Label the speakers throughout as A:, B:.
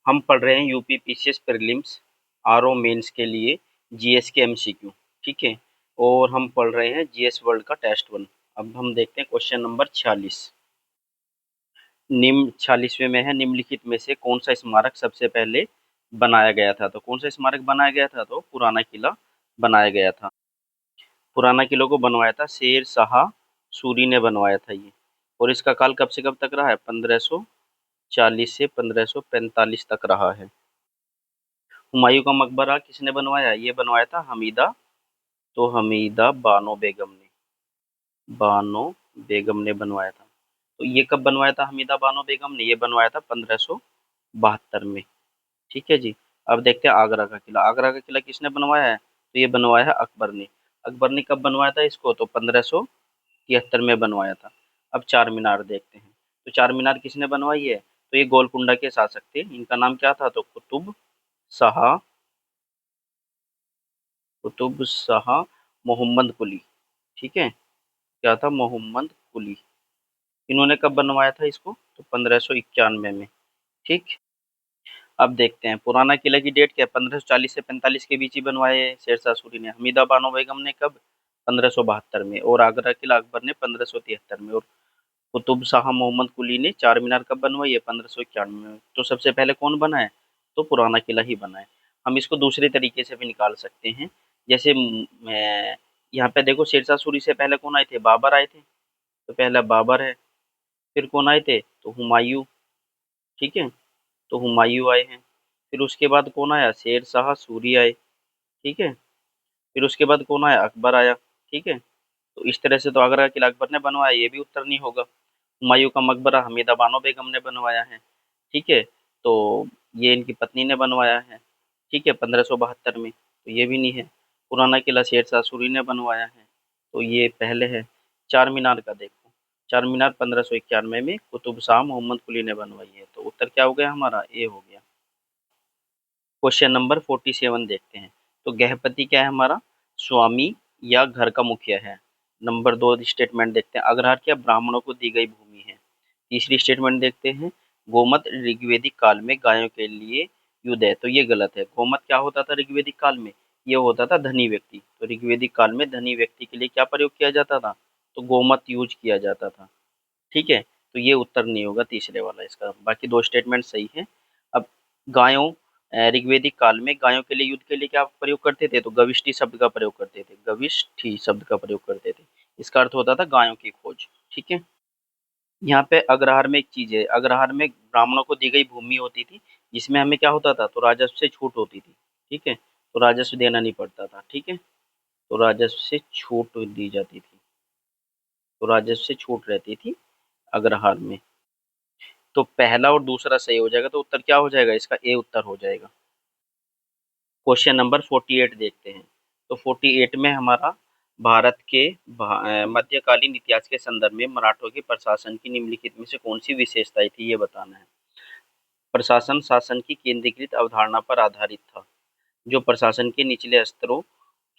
A: हम पढ़ रहे हैं UP PCS prelims RO mains के लिए जीएस के एमसीक्यू। ठीक है। और हम पढ़ रहे हैं जीएस वर्ल्ड का टेस्ट वन। अब हम देखते हैं क्वेश्चन नंबर 46। निम्न 46वें में है, निम्नलिखित में से कौन सा स्मारक सबसे पहले बनाया गया था। तो कौन सा स्मारक बनाया गया था, तो पुराना किला बनाया गया था। पुराना किले को बनवाया था शेर शाह सूरी ने बनवाया था ये। और इसका काल कब से कब तक रहा है, 1540 से 1545 तक रहा है। हुमायूं का मकबरा किसने बनवाया, ये बनवाया था हमीदा, तो हमीदा बानो बेगम ने बनवाया था। तो ये कब बनवाया था हमीदा बानो बेगम ने, ये बनवाया था 1572 में। ठीक है जी। अब देखते हैं आगरा का किला। आगरा का किला किसने बनवाया है, तो ये बनवाया है अकबर ने। अकबर ने कब बनवाया था इसको, तो 1573 में बनवाया था। अब चार मीनार देखते हैं। तो चार मीनार किसने बनवाई है, तो ये गोलकुंडा के शासक थे, इनका नाम क्या था, तो शाह कुतुब शाह मोहम्मद कुली। ठीक है, क्या था, मोहम्मद कुली। इन्होंने कब बनवाया था इसको, तो 1591 में। ठीक। अब देखते हैं पुराना किला की डेट क्या है, 1540 से 45 के बीच ही बनवाए हैं शेरशाह सूरी ने। हमीदा बानो बेगम ने कब, 1572 में। और आगरा किला अकबर ने 1573 में। और कुतुब शाह मोहम्मद कुली ने चार मीनार कब बनवाई है, 1591 में। तो सबसे पहले कौन बना है, तो पुराना किला ही बना है। हम इसको दूसरे तरीके से भी निकाल सकते हैं। जैसे यहाँ पे देखो, शेरशाह सूरी से पहले कौन आए थे, बाबर आए थे। तो पहला बाबर है, फिर कौन आए थे, तो हुमायूं। ठीक है, तो हुमायूं आए हैं। फिर उसके बाद कौन आया, शेर शाह सूरी आए। ठीक है, फिर उसके बाद कौन आया, अकबर आया। ठीक है, तो इस तरह से तो आगरा का किला अकबर ने बनवाया, ये भी उत्तर नहीं होगा। हुमायूं का मकबरा हमीदा बानो बेगम ने बनवाया है। ठीक है, तो ये इनकी पत्नी ने बनवाया है। ठीक है, 1572 में, तो ये भी नहीं है। पुराना किला शेरशाह सूरी ने बनवाया है, तो ये पहले है। चार मीनार का देखो, चार मीनार 1591 में कुतुब शाह मोहम्मद कुली ने बनवाई है। तो उत्तर क्या हो गया हमारा, ए हो गया। क्वेश्चन नंबर 47 देखते हैं। तो गृहपति क्या है हमारा, स्वामी या घर का मुखिया है। नंबर दो स्टेटमेंट देखते हैं, अग्रहार क्या ब्राह्मणों को दी गई भूमि है। तीसरी स्टेटमेंट देखते हैं, गोमत ऋग्वेदिक काल में गायों के लिए युद्ध है। तो ये गलत है। गोमत क्या होता था ऋग्वेदिक काल में, ये होता था धनी व्यक्ति। तो ऋग्वेदिक काल में धनी व्यक्ति के लिए क्या प्रयोग किया जाता था, तो गोमत यूज किया जाता था। ठीक है, तो ये उत्तर नहीं होगा तीसरे वाला इसका। बाकी दो स्टेटमेंट सही है। अब गायों, ऋग्वेदिक काल में गायों के लिए युद्ध के लिए क्या प्रयोग करते थे, तो गविष्ठी शब्द का प्रयोग करते थे। गविष्ठी शब्द का प्रयोग करते थे, इसका अर्थ होता था गायों की खोज। ठीक है। यहाँ पे अग्रहार में एक चीज है, अग्रहार में ब्राह्मणों को दी गई भूमि होती थी, जिसमें हमें क्या होता था, तो राजस्व से छूट होती थी। ठीक है, तो राजस्व देना नहीं पड़ता था। ठीक है, तो राजस्व से छूट दी जाती थी, तो राजस्व से छूट रहती थी अग्रहार में। तो पहला और दूसरा सही हो जाएगा, तो उत्तर क्या हो जाएगा इसका, ए उत्तर हो जाएगा। क्वेश्चन नंबर 48 देखते हैं। तो 48 में हमारा भारत के मध्यकालीन इतिहास के संदर्भ में मराठों के प्रशासन की निम्नलिखित में से कौन सी विशेषताएं थी, ये बताना है। प्रशासन शासन की केंद्रीकृत अवधारणा पर आधारित था, जो प्रशासन के निचले स्तरों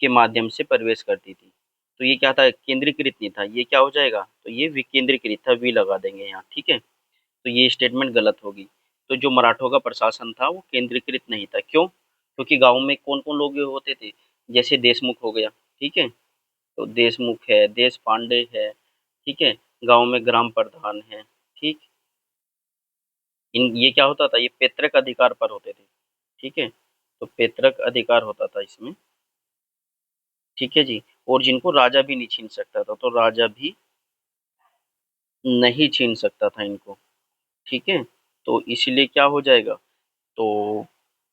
A: के माध्यम से प्रवेश करती थी। तो ये क्या था, केंद्रीकृत नहीं था, ये क्या हो जाएगा, तो ये विकेंद्रीकृत था, वी लगा देंगे यहाँ। ठीक है, तो ये स्टेटमेंट गलत होगी। तो जो मराठों का प्रशासन था वो केंद्रीकृत नहीं था। क्यों, क्योंकि गांव में कौन कौन लोग होते थे, जैसे देशमुख हो गया। ठीक है, तो देशमुख है, देश पांडे है। ठीक है, गांव में ग्राम प्रधान है। ठीक, इन ये क्या होता था, ये पैतृक अधिकार पर होते थे। ठीक है, तो पैतृक अधिकार होता था इसमें। ठीक है जी। और जिनको राजा भी नहीं छीन सकता था, तो राजा भी नहीं छीन सकता था इनको। ठीक है, तो इसलिए क्या हो जाएगा, तो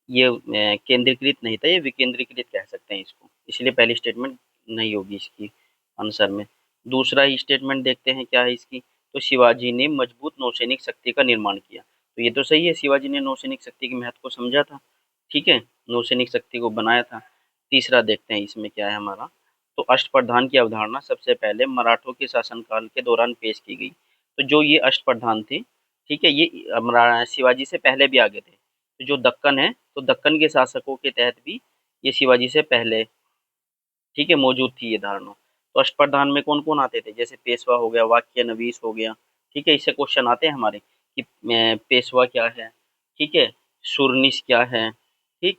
A: ये केंद्रीकृत नहीं था, ये विकेंद्रीकृत कह सकते हैं इसको। इसलिए पहली स्टेटमेंट नहीं होगी इसकी आंसर में। दूसरा ही स्टेटमेंट देखते हैं क्या है इसकी। तो शिवाजी ने मजबूत नौसैनिक शक्ति का निर्माण किया। तो ये तो सही है, शिवाजी ने नौसैनिक शक्ति के महत्व को समझा था। ठीक है, नौसैनिक शक्ति को बनाया था। तीसरा देखते हैं इसमें क्या है हमारा। तो अष्टप्रधान की अवधारणा सबसे पहले मराठों के शासनकाल के दौरान पेश की गई। तो जो ये अष्टप्रधान थे, ठीक है, ये शिवाजी से पहले भी आगे थे। तो जो दक्कन है, तो दक्कन के शासकों के तहत भी ये शिवाजी से पहले, ठीक है, मौजूद थी ये धारणा। तो अष्टप्रधान में कौन कौन आते थे, जैसे पेशवा हो गया, वाक्य नवीस हो गया। ठीक है, इससे क्वेश्चन आते हैं हमारे कि पेशवा क्या है। ठीक है, सुरनिस क्या है, ठीक।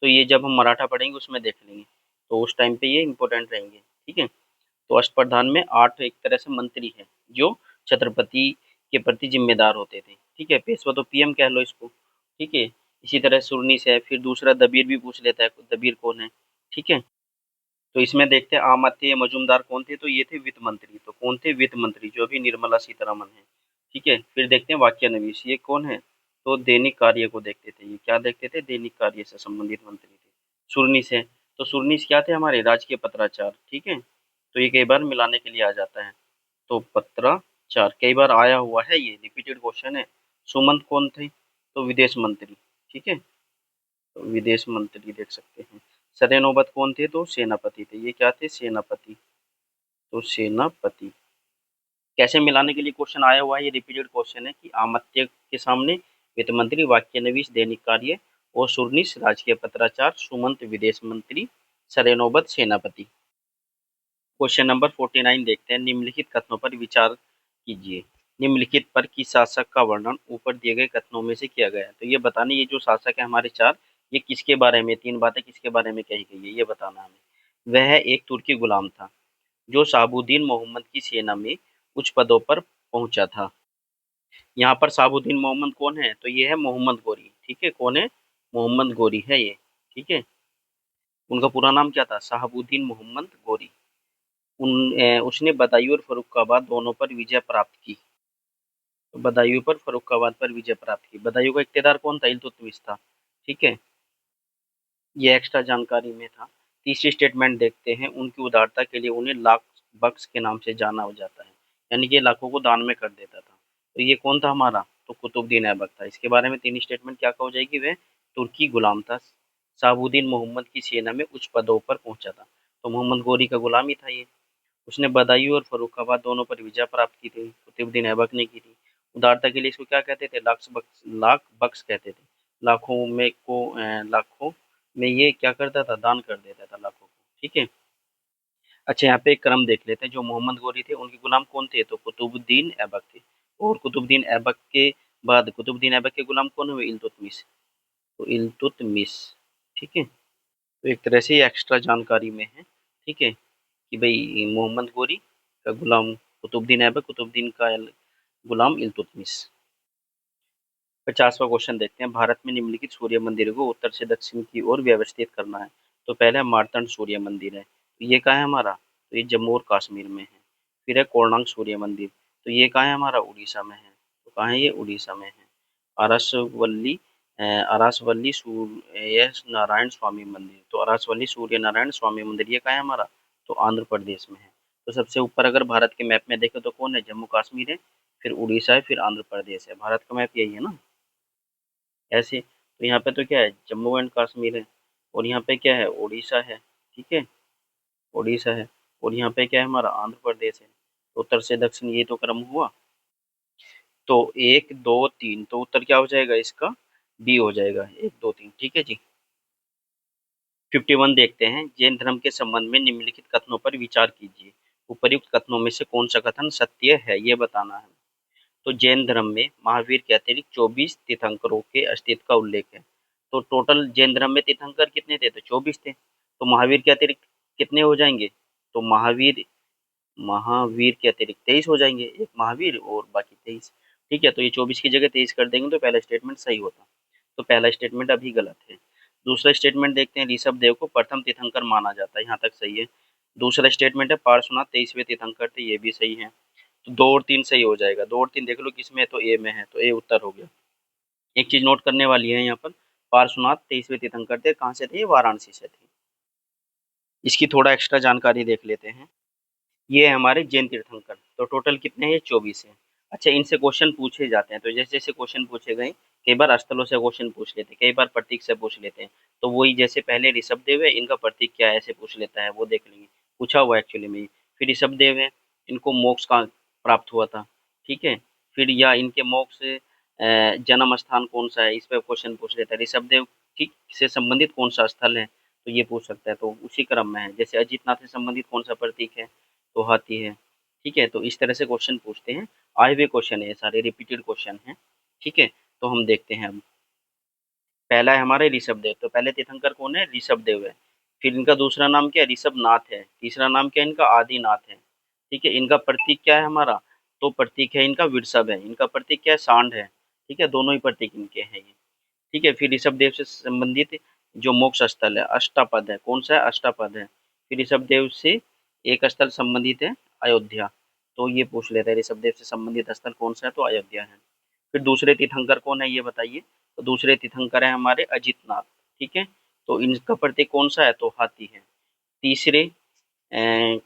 A: तो ये जब हम मराठा पढ़ेंगे उसमें देख लेंगे, तो उस टाइम पे ये इंपॉर्टेंट रहेंगे, ठीक है। तो अष्टप्रधान में 8 एक तरह से मंत्री हैं, जो छत्रपति के प्रति ज़िम्मेदार होते थे, ठीक है। पेशवा तो पीएम कह लो इसको, ठीक है। इसी तरह सुरनीस है, फिर दूसरा दबीर भी पूछ लेता है, दबीर कौन है, ठीक है। तो इसमें देखते हैं आमात्य मजूमदार कौन थे, तो ये थे वित्त मंत्री। तो कौन थे? वित्त मंत्री, जो अभी निर्मला सीतारमन है, ठीक है। फिर देखते हैं वाक्यानवीश, ये कौन है? तो दैनिक कार्य को देखते थे, ये क्या देखते थे? दैनिक कार्य से संबंधित मंत्री थे। सुरनीस है, तो सुरनीस क्या थे? हमारे राजकीय पत्राचार, ठीक है। तो ये कई बार मिलाने के लिए आ जाता है, तो पत्राचार कई बार आया हुआ है, ये रिपीटेड क्वेश्चन है। सुमंत कौन थे? तो विदेश मंत्री, ठीक है। तो विदेश मंत्री देख सकते हैं। सरे नौबत कौन थे? तो सेनापति थे, ये क्या थे? सेनापति। तो सेनापति कैसे मिलाने के लिए क्वेश्चन आया हुआ है, ये रिपीटेड क्वेश्चन है कि आमत्य के सामने वित्त मंत्री, वाक्यनवीश दैनिक कार्य, और सुरनीस राजकीय पत्राचार, सुमंत विदेश मंत्री, सरे नौबत सेनापति। क्वेश्चन नंबर 49 देखते हैं। निम्नलिखित कथनों पर विचार कीजिए। निम्नलिखित पर किस शासक का वर्णन ऊपर दिए गए कथनों में से किया गया है? तो ये बताने, ये जो शासक है हमारे चार, ये किसके बारे में, 3 बातें किसके बारे में कही गई है, ये बताना हमें। वह एक तुर्की गुलाम था, जो शहाबुद्दीन मोहम्मद की सेना में उच्च पदों पर पहुंचा था। यहाँ पर शहाबुद्दीन मोहम्मद कौन है? तो ये है मोहम्मद गोरी, ठीक है। कौन है? मोहम्मद गोरी है ये, ठीक है। उनका पूरा नाम क्या था? शहाबुद्दीन मोहम्मद गोरी। उसने बदायूं और फर्रुखाबाद दोनों पर विजय प्राप्त की। तो बदायूं पर, फर्रुखाबाद पर विजय प्राप्त की। बदायूं का इख्तियार कौन था? इल्तुतमिश था, ठीक है। ये एक्स्ट्रा जानकारी में था। तीसरी स्टेटमेंट देखते हैं। उनकी उदारता के लिए उन्हें लाख बख्श के नाम से जाना जाता है, यानी कि ये लाखों को दान में कर देता था। तो ये कौन था हमारा? तो कुतुबुद्दीन ऐबक था। इसके बारे में तीन स्टेटमेंट क्या हो जाएगी? वह तुर्की गुलाम था, शहाबुद्दीन मोहम्मद की सेना में उच्च पदों पर पहुंचा था। तो मोहम्मद गोरी का गुलाम ही था ये। उसने बदायूं और फर्रुखाबाद दोनों पर विजय प्राप्त की थी, कुतुबुद्दीन ऐबक ने की थी। उदारता के लिए इसको क्या कहते थे? लाख बख्श कहते थे। लाखों में ये क्या करता था? दान कर देता था लाखों को, ठीक है। अच्छा, यहाँ पे एक क्रम देख लेते हैं। जो मोहम्मद गोरी थे, उनके गुलाम कौन थे? तो कुतुबुद्दीन ऐबक थे। और कुतुबुद्दीन ऐबक के बाद कुतुबुद्दीन ऐबक के गुलाम कौन हुए? इल्तुतमिश। तो इल्तुतमिश, ठीक है। तो एक तरह से ये एक्स्ट्रा जानकारी में है, ठीक है, कि भाई मोहम्मद गोरी का गुलाम कुतुबुद्दीन ऐबक, कुतुबुद्दीन का गुलाम इल्तुतमिश। 50वां क्वेश्चन देखते हैं। भारत में निम्नलिखित सूर्य मंदिर को उत्तर से दक्षिण की ओर व्यवस्थित करना है। तो पहला मार्तंड सूर्य मंदिर है, तो ये कहाँ है हमारा? तो ये जम्मू और कश्मीर में है। फिर है कोणार्क सूर्य मंदिर, तो ये कहाँ है हमारा? उड़ीसा में है। तो कहाँ है ये? उड़ीसा में है। अरसवल्ली अरासवल्ली सूर्य नारायण स्वामी मंदिर, तो अरासवल्ली सूर्य नारायण स्वामी मंदिर, ये कहाँ है हमारा? तो आंध्र प्रदेश में है। तो सबसे ऊपर अगर भारत के मैप में देखें तो कौन है? जम्मू कश्मीर है, फिर उड़ीसा है, फिर आंध्र प्रदेश है। भारत का मैप यही है ना, ऐसे। तो यहाँ पे तो क्या है? जम्मू एंड कश्मीर है। और यहाँ पे क्या है? उड़ीसा है, ठीक है। उड़ीसा है। और यहाँ पे क्या है हमारा? आंध्र प्रदेश है। उत्तर से दक्षिण, ये तो क्रम हुआ। तो 1 2 3, तो उत्तर क्या हो जाएगा इसका? बी हो जाएगा, 1 2 3, ठीक है जी। 51 देखते हैं। जैन धर्म के संबंध में निम्नलिखित कथनों पर विचार कीजिए। उपर्युक्त कथनों में से कौन सा कथन सत्य है, ये बताना है। तो जैन धर्म में महावीर के अतिरिक्त 24 तीर्थंकरों के अस्तित्व का उल्लेख है। तो टोटल जैन धर्म में तीर्थंकर कितने थे? तो 24 थे। तो महावीर के अतिरिक्त कितने हो जाएंगे? तो महावीर महावीर के अतिरिक्त 23 हो जाएंगे। एक महावीर और बाकी 23, ठीक है। तो ये 24 की जगह 23 कर देंगे, तो पहला स्टेटमेंट सही होता। तो पहला स्टेटमेंट अभी गलत है। दूसरा स्टेटमेंट देखते हैं। ऋषभ देव को प्रथम तीर्थंकर माना जाता है, यहाँ तक सही है। दूसरा स्टेटमेंट है पार्श्वनाथ 23वें तीर्थंकर थे, ये भी सही है। तो 2 और 3 सही हो जाएगा। 2 और 3 देख लो किसमें है, तो ए में है, तो ए उत्तर हो गया। एक चीज नोट करने वाली है यहाँ पर, पार्श्वनाथ 23वें तीर्थंकर थे, कहाँ से थे? ये वाराणसी से थे। इसकी थोड़ा एक्स्ट्रा जानकारी देख लेते हैं। ये है हमारे जैन तीर्थंकर। तो टोटल कितने हैं? 24 है। अच्छा, इनसे क्वेश्चन पूछे जाते हैं, तो जैसे जैसे क्वेश्चन पूछे गए, कई बार स्थलों से क्वेश्चन पूछ लेते हैं, कई बार प्रतीक से पूछ लेते हैं। तो वही जैसे पहले ऋषभ देव है, इनका प्रतीक क्या है, ऐसे पूछ लेता है, वो देख लेंगे। पूछा हुआ एक्चुअली में। फिर ऋषभ देव है, इनको मोक्ष का प्राप्त हुआ था, ठीक है। फिर या इनके मोक्ष जन्म स्थान कौन सा है, इस पर क्वेश्चन पूछ लेता है। ऋषभ देव ठीक से संबंधित कौन सा स्थल है, तो ये पूछ सकता है। तो उसी क्रम में है। जैसे अजीत नाथ से संबंधित कौन सा प्रतीक है, तो हाथी है, ठीक है। तो इस तरह से क्वेश्चन पूछते हैं। आए हुए क्वेश्चन है, सारे रिपीटेड क्वेश्चन हैं, ठीक है। तो हम देखते हैं अब। पहला है हमारे ऋषभदेव, तो पहले तीर्थंकर कौन है? ऋषभदेव है। फिर इनका दूसरा नाम क्या है? ऋषभनाथ है। तीसरा नाम क्या है इनका? आदिनाथ है। ठीक है, इनका प्रतीक क्या है हमारा? तो प्रतीक है इनका वृषभ है। इनका प्रतीक क्या है? सांड है। ठीक है, दोनों ही प्रतीक इनके हैं ये। ठीक है, फिर ऋषभदेव से संबंधित जो मोक्ष स्थल है अष्टापद है, कौन सा है? अष्टापद है। फिर ऋषभदेव से एक स्थल संबंधित है अयोध्या, तो ये पूछ लेते हैं ऋषभदेव से संबंधित स्थल कौन सा है? तो अयोध्या है। फिर दूसरे तीर्थंकर कौन है ये बताइए? तो दूसरे तीर्थंकर है हमारे अजितनाथ। ठीक है, तो इनका प्रतीक कौन सा है? तो हाथी है। तीसरे अ,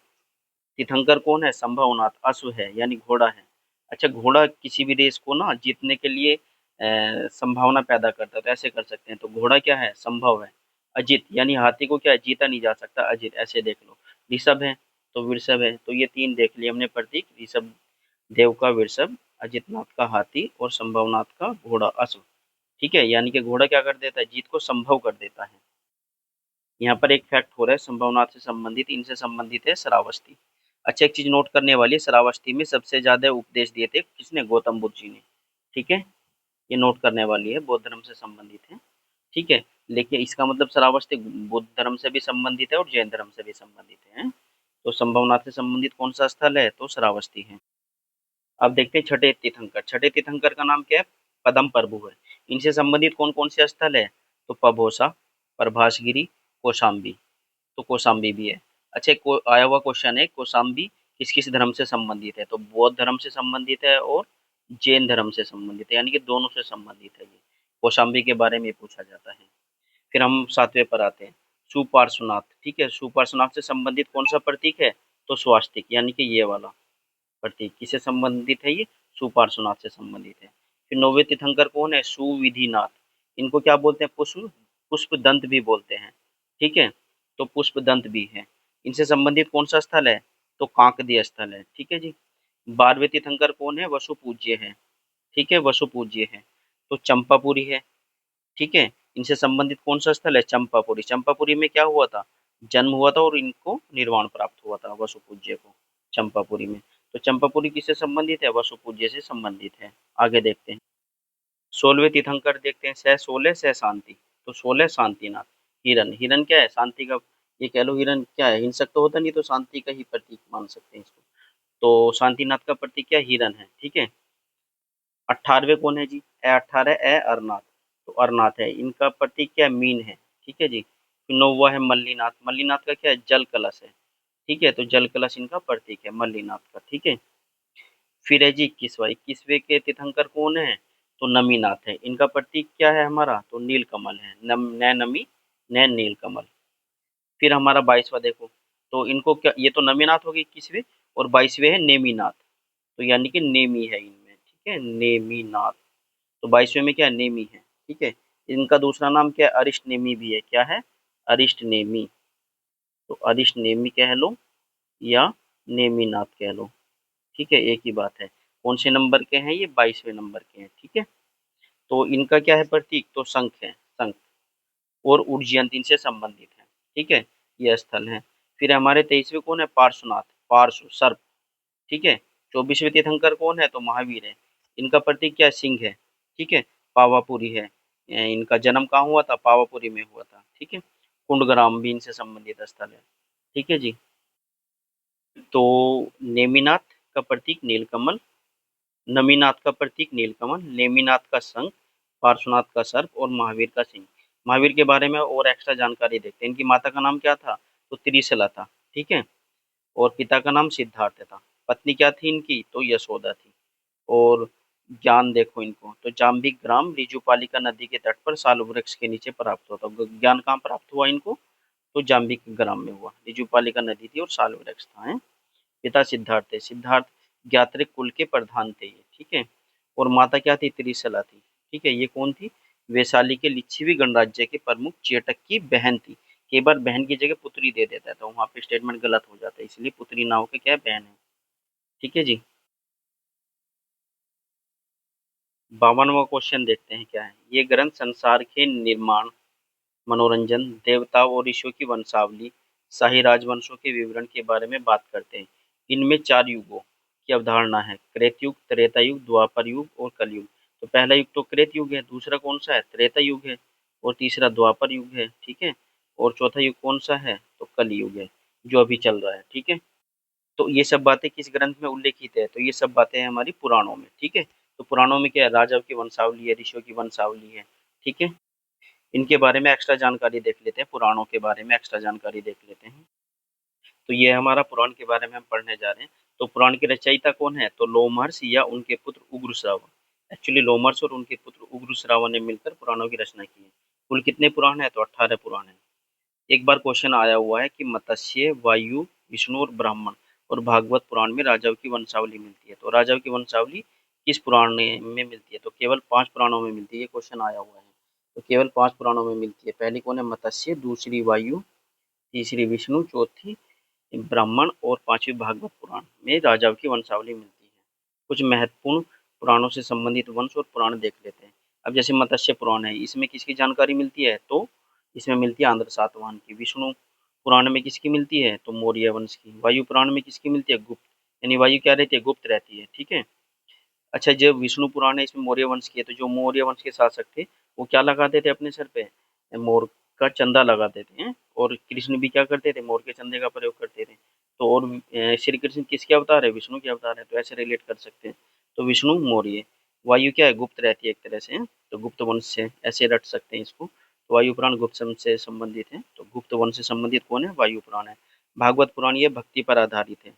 A: तीर्थंकर कौन है? संभवनाथ, अश्व है यानी घोड़ा है। अच्छा, घोड़ा किसी भी रेस को ना जीतने के लिए संभावना पैदा करता है, तो ऐसे कर सकते हैं। तो घोड़ा क्या है? संभव है। अजित यानी हाथी को क्या है? जीता नहीं जा सकता, अजित, ऐसे देख लो। ऋषभ है तो वृषभ है, तो ये तीन देख लिए हमने प्रतीक। ऋषभ देव का वृषभ, अजितनाथ का हाथी और संभवनाथ का घोड़ा अश्व। ठीक है, यानी कि घोड़ा क्या कर देता है? जीत को संभव कर देता है। यहाँ पर एक फैक्ट हो रहा है संभवनाथ से संबंधित, इनसे संबंधित है श्रावस्ती। अच्छा, एक चीज नोट करने वाली है, श्रावस्ती में सबसे ज्यादा उपदेश दिए थे किसने? गौतम बुद्ध जी ने। ठीक है, ये नोट करने वाली है, बौद्ध धर्म से संबंधित है। ठीक है, लेकिन इसका मतलब श्रावस्ती बुद्ध धर्म से भी संबंधित है और जैन धर्म से भी संबंधित है। तो संभवनाथ से संबंधित कौन सा स्थल है? तो श्रावस्ती है। अब देखते हैं छठे तीर्थंकर। छठे तीर्थंकर का नाम क्या है? पदम प्रभु है। इनसे संबंधित कौन कौन से स्थल है? तो पबोसा, प्रभासगिरी, कौशाम्बी। तो कौशाम्बी भी है। अच्छा, एक आया हुआ क्वेश्चन है, कौशाम्बी किस किस धर्म से संबंधित है? तो बौद्ध धर्म से संबंधित है और जैन धर्म से संबंधित है, यानी कि दोनों से संबंधित है ये। कौशाम्बी के बारे में पूछा जाता है। फिर हम सातवें पर आते हैं, सुपार्श्वनाथ। ठीक है, सुपार्श्वनाथ से संबंधित कौन सा प्रतीक है? तो स्वास्तिक, यानी कि ये वाला प्रतीक। किससे संबंधित है ये? सुपार्श्वनाथ से संबंधित है। फिर नौवे तीर्थंकर कौन है? सुविधिनाथ। इनको क्या बोलते हैं? पुष्प दंत भी बोलते हैं। ठीक है, तो पुष्प दंत भी है। इनसे संबंधित कौन सा स्थल है? तो कांकदी स्थल है। ठीक है जी। 12वें तीर्थंकर कौन है? वसु पूज्य है। ठीक है, वसु पूज्य है। तो चंपापुरी है। ठीक है, इनसे संबंधित कौन सा स्थल है? चंपापुरी। चंपापुरी में क्या हुआ था? जन्म हुआ था और इनको निर्वाण प्राप्त हुआ था वसु पूज्य को, चंपापुरी में। तो चंपापुरी किससे संबंधित है? वसु पूज्य से संबंधित है। आगे देखते हैं, 16वें तीर्थंकर देखते हैं, सह 16 सह शांति। तो 16 शांतिनाथ। हिरन, हिरन क्या है? शांति का, ये कह लो हिरन क्या है? हिंसक तो होता नहीं, तो शांति का ही प्रतीक मान सकते हैं इसको। तो शांतिनाथ का प्रतीक क्या? हिरन है। ठीक है, 18वें कौन है जी? ए 18 ए अरनाथ। तो अरनाथ है, इनका प्रतीक क्या है? मीन है। ठीक है जी। फिर 9वां है मल्लीनाथ। मल्लीनाथ का क्या है? जल कलश है। ठीक है, तो जल कलश इनका प्रतीक है मल्लीनाथ का। ठीक है, फिर है जी 21वां। 21वें के तीर्थंकर कौन है? तो नमीनाथ है। इनका प्रतीक क्या है हमारा? तो नीलकमल है। नैन नमी, नैन नीलकमल। फिर हमारा 22वां देखो, तो इनको क्या, ये तो नमीनाथ हो गए 21वें, और 22वें है नेमीनाथ। तो यानी कि नेमी है इनमें। ठीक है, नेमीनाथ। तो 22वें में क्या है? नेमी है। ठीक है, इनका दूसरा नाम क्या है? अरिष्ट नेमी भी है। क्या है? अरिष्ट नेमी। तो अरिष्ट नेमी कह लो या नेमीनाथ कह लो। ठीक है, एक ही बात है। कौन से नंबर के हैं ये? 22वें नंबर के हैं। ठीक है, तो इनका क्या है प्रतीक? तो शंख है, शंख। और उज्जयंती इनसे संबंधित है। ठीक है, ये स्थल है। फिर हमारे 23वें कौन है? पार्श्वनाथ, पार्श्व सर्प। ठीक है, 24वें तीर्थंकर कौन है? तो महावीर है। इनका प्रतीक क्या है? सिंह है। ठीक है, पावापुरी है। इनका जन्म कहाँ हुआ था? पावापुरी में हुआ था। ठीक है, कुंडग्राम भी इनसे संबंधित स्थल है। ठीक है जी। तो नेमिनाथ का प्रतीक नीलकमल, नमीनाथ का प्रतीक नीलकमल, नेमिनाथ का शंख, पार्श्वनाथ का सर्प और महावीर का सिंह। महावीर के बारे में और एक्स्ट्रा जानकारी देखते हैं। इनकी माता का नाम क्या था? तो त्रिशला था। ठीक है, और पिता का नाम सिद्धार्थ था। पत्नी क्या थी इनकी? तो यशोदा थी। और ज्ञान देखो इनको, तो जाम्बिक ग्राम रिजुपालिका नदी के तट पर साल वृक्ष के नीचे प्राप्त होता। ज्ञान कहाँ प्राप्त हुआ इनको? तो जाम्बिक ग्राम में हुआ। रिजुपालिका नदी थी और साल वृक्ष था। है? पिता सिद्धार्थ थे। सिद्धार्थ ज्ञात्रिक कुल के प्रधान थे ये। ठीक है, और माता क्या थी? त्रिशला थी। ठीक है, ये कौन थी? वैशाली के लिच्छवी गणराज्य के प्रमुख चेटक की बहन थी। कई बार बहन की जगह पुत्री दे देता है, तो वहां पे स्टेटमेंट गलत हो जाता है, इसलिए पुत्री ना होकर क्या है? बहन है। ठीक है जी। 52वां क्वेश्चन देखते हैं क्या है। ये ग्रंथ संसार के निर्माण, मनोरंजन, देवताओं और ऋषियों की वंशावली, शाही राजवंशों के विवरण के बारे में बात करते हैं। इनमें 4 युगों की अवधारणा है, कृतयुग, त्रेता युग, द्वापर युग और कलयुग। तो पहला युग तो कृत युग है, दूसरा कौन सा है? त्रेता युग है, और तीसरा द्वापर युग है, ठीक है। और चौथा युग कौन सा है, तो कलयुग है, जो अभी चल रहा है, ठीक है। तो ये सब बातें किस ग्रंथ में उल्लेखित है, तो ये सब बातें हैं हमारी पुराणों में, ठीक है। तो पुराणों में क्या है, राजाओं की वंशावली है, ऋषियों की वंशावली है, ठीक है। इनके बारे में एक्स्ट्रा जानकारी देख लेते हैं, पुराणों के बारे में एक्स्ट्रा जानकारी देख लेते हैं। तो ये हमारा पुराण के बारे में हम पढ़ने जा रहे हैं। तो पुराण के रचयिता कौन है, तो लोमहर्ष या उनके पुत्र उग्रश्रव। एक्चुअली लोमहर्ष और उनके पुत्र उग्रश्रव ने मिलकर पुराणों की रचना की है। कुल कितने पुराण है, तो 18 पुराण है। एक बार क्वेश्चन आया हुआ है कि मत्स्य, वायु, विष्णु और ब्राह्मण और भागवत पुराण में राजाओं की वंशावली मिलती है, तो राजाओं की वंशावली किस पुराण में मिलती है, तो केवल 5 पुराणों में मिलती है। ये क्वेश्चन आया हुआ है, तो केवल 5 पुराणों में मिलती है। पहली कौन है, मत्स्य, दूसरी वायु, तीसरी विष्णु, चौथी ब्राह्मण और पांचवी भागवत पुराण में राजाओं की वंशावली मिलती है। कुछ महत्वपूर्ण पुराणों से संबंधित वंश और पुराण देख लेते हैं। अब जैसे मत्स्य पुराण है, इसमें किसकी जानकारी मिलती है, तो इसमें मिलती है आंध्र सातवाहन की। विष्णु पुराण में किसकी मिलती है, तो मौर्य वंश की। वायु पुराण में किसकी मिलती है, गुप्त, यानी वायु क्या रहती है, गुप्त रहती है, ठीक है। अच्छा, जो विष्णु पुराण है इसमें मौर्य वंश की है, तो जो मौर्य वंश के शासक थे वो क्या लगाते थे अपने सर पे, मोर का चंदा लगाते थे हैं। और कृष्ण भी क्या करते थे, मोर के चंदे का प्रयोग करते थे। तो और श्री कृष्ण किसके अवतार है, विष्णु के अवतार है, तो ऐसे रिलेट कर सकते हैं। तो विष्णु मौर्य। वायु क्या है, गुप्त रहती है एक तरह से, तो गुप्त वंश से ऐसे रट सकते हैं इसको। तो वायु पुराण गुप्त वंश से संबंधित है, तो गुप्त वंश से संबंधित कौन है, वायु पुराण है। भागवत पुराण ये भक्ति पर आधारित है,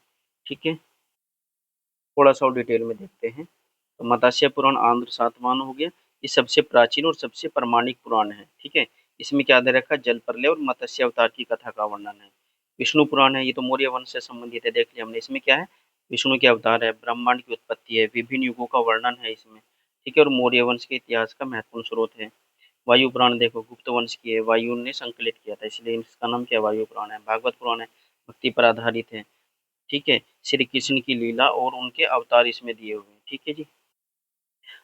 A: ठीक है। थोड़ा सा और डिटेल में देखते हैं। तो मत्स्य पुराण आंध्र सातवाहन हो गया। ये सबसे प्राचीन और सबसे प्रामाणिक पुराण है, ठीक है। इसमें क्या दे रखा है, जल प्रलय और मत्स्य अवतार की कथा का वर्णन है। विष्णु पुराण है, ये तो मौर्य वंश से संबंधित है, देख लिया हमने। इसमें क्या है, विष्णु के अवतार है, ब्रह्मांड की उत्पत्ति है, विभिन्न युगों का वर्णन है इसमें, ठीक है। और मौर्य वंश के इतिहास का महत्वपूर्ण स्रोत है। वायु पुराण देखो, गुप्त वंश की है, वायु ने संकलित किया था, इसलिए इसका नाम क्या है, वायु पुराण है। भागवत पुराण है, भक्ति पर आधारित है, ठीक है। श्री कृष्ण की लीला और उनके अवतार इसमें दिए हुए हैं, ठीक है जी।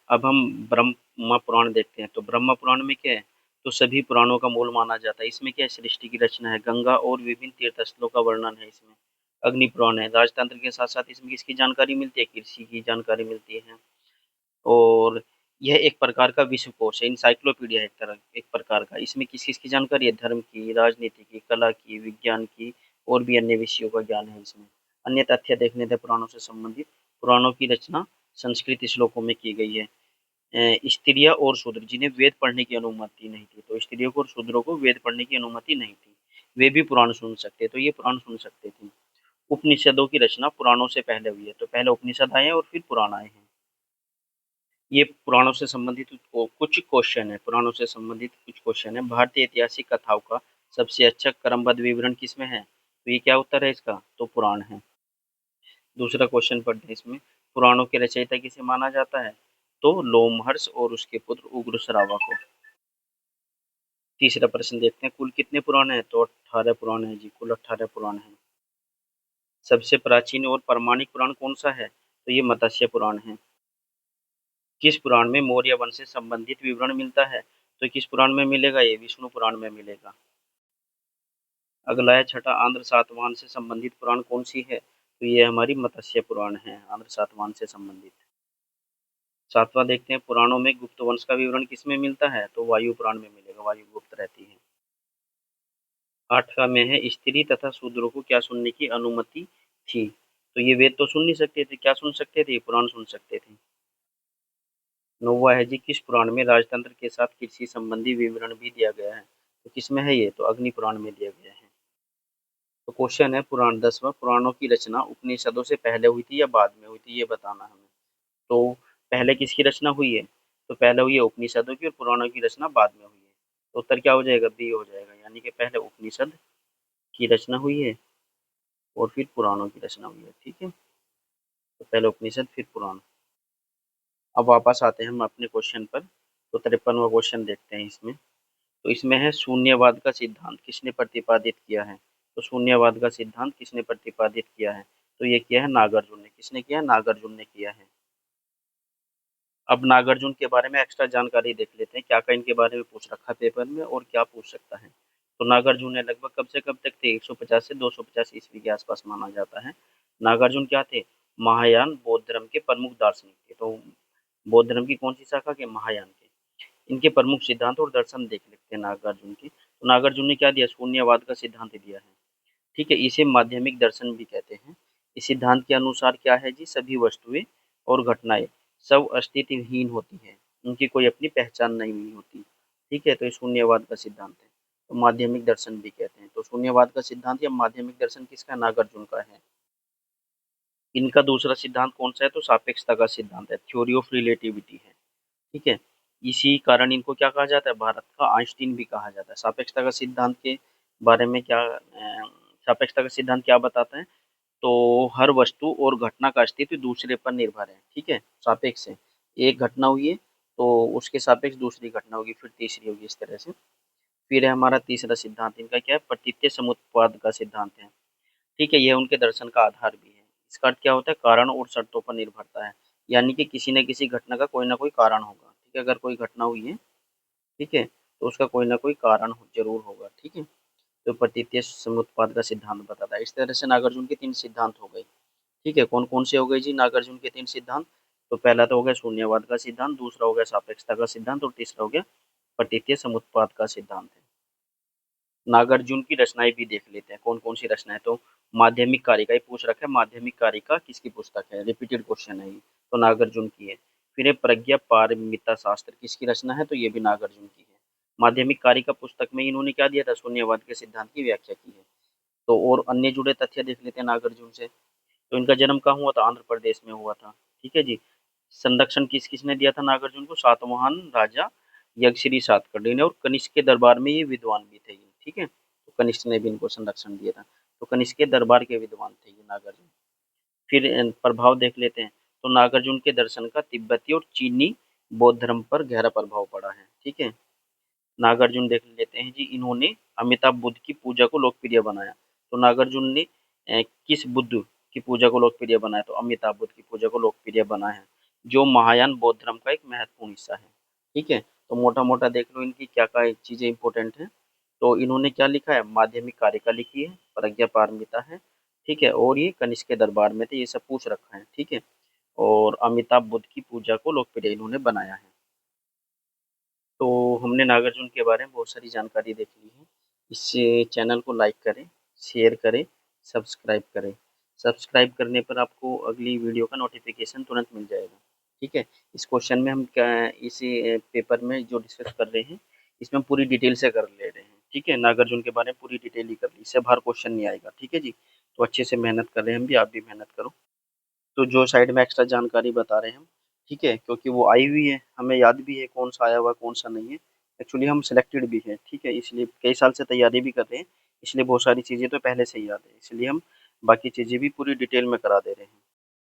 A: अब हम ब्रह्म पुराण देखते हैं। तो ब्रह्म पुराण में क्या है, तो सभी पुराणों का मूल माना जाता है। इसमें क्या है, सृष्टि की रचना है, गंगा और विभिन्न तीर्थ स्थलों का वर्णन है इसमें। अग्नि पुराण है, राजतंत्र के साथ साथ इसमें किसकी जानकारी मिलती है, कृषि की जानकारी मिलती है। और यह एक प्रकार का विश्वकोश है, इंसाइक्लोपीडिया है एक प्रकार का। इसमें किस किस की जानकारी है, धर्म की, राजनीति की, कला की, विज्ञान की और भी अन्य विषयों का ज्ञान है इसमें। अन्य तथ्य देखने थे पुराणों से संबंधित। पुराणों की रचना संस्कृत श्लोकों में की गई है। स्त्रियाँ और शूद्र जिन्हें वेद पढ़ने की अनुमति नहीं थी, तो स्त्रियों को और शूद्रों को वेद पढ़ने की अनुमति नहीं थी, वे भी पुराण सुन सकते, तो ये पुराण सुन सकते थे। उपनिषदों की रचना पुराणों से पहले हुई है, तो पहले उपनिषद आए हैं और फिर पुराण आए हैं। ये पुराणों से संबंधित कुछ क्वेश्चन है, पुराणों से संबंधित कुछ क्वेश्चन है। भारतीय ऐतिहासिक कथाओं का सबसे अच्छा क्रमबद्ध विवरण किसमें है, तो ये क्या उत्तर है इसका, तो पुराण है। दूसरा क्वेश्चन पढ़ते हैं इसमें, पुराणों के रचयिता किसे माना जाता है, तो लोमहर्ष और उसके पुत्र उग्रश्रावा को। तीसरा प्रश्न देखते हैं, कुल कितने पुराण हैं, तो 18 पुराण हैं जी, कुल 18 पुराण हैं। सबसे प्राचीन और प्रामाणिक पुराण कौन सा है, तो ये मत्स्य पुराण है। किस पुराण में मौर्य वंश से संबंधित विवरण मिलता है, तो किस पुराण में मिलेगा, ये विष्णु पुराण में मिलेगा। अगला है छठा, आंध्र सातवाहन से संबंधित पुराण कौन सी है, तो ये हमारी मत्स्य पुराण है, आंध्र सातवाहन से संबंधित। सातवां देखते हैं, पुराणों में गुप्त वंश का विवरण किसमें मिलता है, तो वायु पुराण में मिलेगा, वायु गुप्त रहती है। आठवां में है, स्त्री तथा शूद्रों को क्या सुनने की अनुमति थी, तो ये वेद तो सुन नहीं सकते थे, क्या सुन सकते थे, पुराण सुन सकते थे। नौवा है जी, किस पुराण में राजतंत्र के साथ कृषि संबंधी विवरण भी दिया गया है, तो किसमें है ये, तो अग्नि पुराण में दिया गया है। तो क्वेश्चन है पुराण 10वां, पुराणों की रचना उपनिषदों से पहले हुई थी या बाद में हुई थी, ये बताना हमें। तो पहले किसकी रचना हुई है, तो पहले हुई है उपनिषदों की और पुराणों की रचना बाद में हुई है। तो उत्तर क्या हो जाएगा, बी हो जाएगा, यानी कि पहले उपनिषद की रचना हुई है और फिर पुराणों की रचना हुई है, ठीक है। तो पहले उपनिषद फिर पुराण। अब वापस आते हैं हम अपने क्वेश्चन पर। तो 53वां क्वेश्चन देखते हैं इसमें। तो इसमें है, शून्यवाद का सिद्धांत किसने प्रतिपादित किया है, तो शून्यवाद का सिद्धांत किसने प्रतिपादित किया है, तो ये किया है नागार्जुन ने। किसने किया है, नागार्जुन ने किया है। अब नागार्जुन के बारे में एक्स्ट्रा जानकारी देख लेते हैं, क्या क्या इनके बारे में पूछ रखा है पेपर में और क्या पूछ सकता है। तो नागार्जुन ने लगभग कब से कब तक थे, 150 से 250 ईस्वी के आसपास माना जाता है। नागार्जुन क्या थे, महायान बौद्ध धर्म के प्रमुख दार्शनिक थे। तो बौद्ध धर्म की कौन सी शाखा के, महायान के। इनके प्रमुख सिद्धांत और दर्शन देख लेते हैं नागार्जुन के। तो नागार्जुन ने क्या दिया, शून्यवाद का सिद्धांत दिया है, ठीक है, इसे माध्यमिक दर्शन भी कहते हैं। इस सिद्धांत के अनुसार क्या है जी, सभी वस्तुएं और घटनाएं सब अस्तित्वहीन होती हैं, उनकी कोई अपनी पहचान नहीं होती, ठीक है, तो ये शून्यवाद का सिद्धांत है, तो माध्यमिक दर्शन भी कहते हैं। तो शून्यवाद का सिद्धांत या माध्यमिक दर्शन किसका, नागार्जुन का है। इनका दूसरा सिद्धांत कौन सा है, तो सापेक्षता का सिद्धांत है, थ्योरी ऑफ रिलेटिविटी है, ठीक है। इसी कारण इनको क्या कहा जाता है, भारत का आइंस्टीन भी कहा जाता है। सापेक्षता का सिद्धांत के बारे में क्या सापेक्षता का सिद्धांत क्या बताता है, तो हर वस्तु और घटना का अस्तित्व दूसरे पर निर्भर है, ठीक है, सापेक्ष है। एक घटना हुई है तो उसके सापेक्ष दूसरी घटना होगी, फिर तीसरी होगी, इस तरह से। फिर है हमारा तीसरा सिद्धांत, इनका क्या है, प्रतीत्य समुत्पाद का सिद्धांत है, ठीक है, यह उनके दर्शन का आधार भी है। इसका अर्थ क्या होता है, कारण और शर्तों पर निर्भरता है, यानी कि किसी न किसी घटना का कोई ना कोई कारण होगा, ठीक है, अगर कोई घटना हुई है, ठीक है, तो उसका कोई ना कोई कारण जरूर होगा, ठीक है। तो प्रतीत्य समुत्पाद का सिद्धांत बताता है। इस तरह से नागार्जुन के तीन सिद्धांत हो गए, ठीक है। कौन कौन से हो गए जी नागार्जुन के तीन सिद्धांत, तो पहला तो हो गया शून्यवाद का सिद्धांत, दूसरा हो गया सापेक्षता का सिद्धांत, और तीसरा हो गया प्रतीत्य समुत्पाद का सिद्धांत है। नागार्जुन की रचनाएं भी देख लेते हैं, कौन कौन सी रचनाएं, तो माध्यमिक कारिका, ये पूछ रखा है माध्यमिक कारिका किसकी पुस्तक है, रिपीटेड क्वेश्चन है ये, तो नागार्जुन की है। फिर ये प्रज्ञा पारमिता शास्त्र किसकी रचना है, तो ये भी नागार्जुन की है। माध्यमिक कारिका पुस्तक में इन्होंने क्या दिया था, शून्यवाद के सिद्धांत की व्याख्या की है। तो और अन्य जुड़े तथ्य देख लेते हैं नागार्जुन से। तो इनका जन्म कहाँ हुआ था, आंध्र प्रदेश में हुआ था, ठीक है जी। संरक्षण किस किसने दिया था नागार्जुन को, सातवाहन राजा यक्षश्री सातकर्णी ने, और कनिष्क के दरबार में ये विद्वान भी थे ये, ठीक है, तो कनिष्क ने भी इनको संरक्षण दिया था, तो कनिष्क के दरबार के विद्वान थे ये नागार्जुन। फिर प्रभाव देख लेते हैं, तो नागार्जुन के दर्शन का तिब्बती और चीनी बौद्ध धर्म पर गहरा प्रभाव पड़ा है, ठीक है। नागार्जुन देख लेते हैं जी, इन्होंने अमिताभ बुद्ध की पूजा को लोकप्रिय बनाया। तो नागार्जुन ने किस बुद्ध की पूजा को लोकप्रिय बनाया, तो अमिताभ बुद्ध की पूजा को लोकप्रिय बनाया है, जो महायान बौद्ध धर्म का एक महत्वपूर्ण हिस्सा है, ठीक है। तो मोटा मोटा देख लो इनकी क्या क्या चीजें इंपॉर्टेंट है। तो इन्होंने क्या लिखा है, माध्यमिक कारिका लिखी है, प्रज्ञा पारमिता है, ठीक है, और ये कनिष्क के दरबार में थे, ये सब पूछ रखा है, ठीक है। और अमिताभ बुद्ध की पूजा को लोकप्रिय इन्होंने बनाया है। तो हमने नागार्जुन के बारे में बहुत सारी जानकारी देख ली है। इस चैनल को लाइक करें, शेयर करें, सब्सक्राइब करें। सब्सक्राइब करने पर आपको अगली वीडियो का नोटिफिकेशन तुरंत मिल जाएगा, ठीक है। इस क्वेश्चन में हम क्या, इसी पेपर में जो डिस्कस कर रहे हैं, इसमें हम पूरी डिटेल से कर ले रहे हैं, ठीक है। नागार्जुन के बारे में पूरी डिटेल ही कर ली, इससे बाहर क्वेश्चन नहीं आएगा, ठीक है जी। तो अच्छे से मेहनत कर रहे हैं हम भी, आप भी मेहनत करो। तो जो साइड में एक्स्ट्रा जानकारी बता रहे हैं हम, ठीक है, क्योंकि वो आई हुई है, हमें याद भी है कौन सा आया हुआ कौन सा नहीं है। एक्चुअली हम सिलेक्टेड भी है, ठीक है, इसलिए कई साल से तैयारी भी कर रहे हैं, इसलिए बहुत सारी चीज़ें तो पहले से ही याद है, इसलिए हम बाकी चीज़ें भी पूरी डिटेल में करा दे रहे हैं।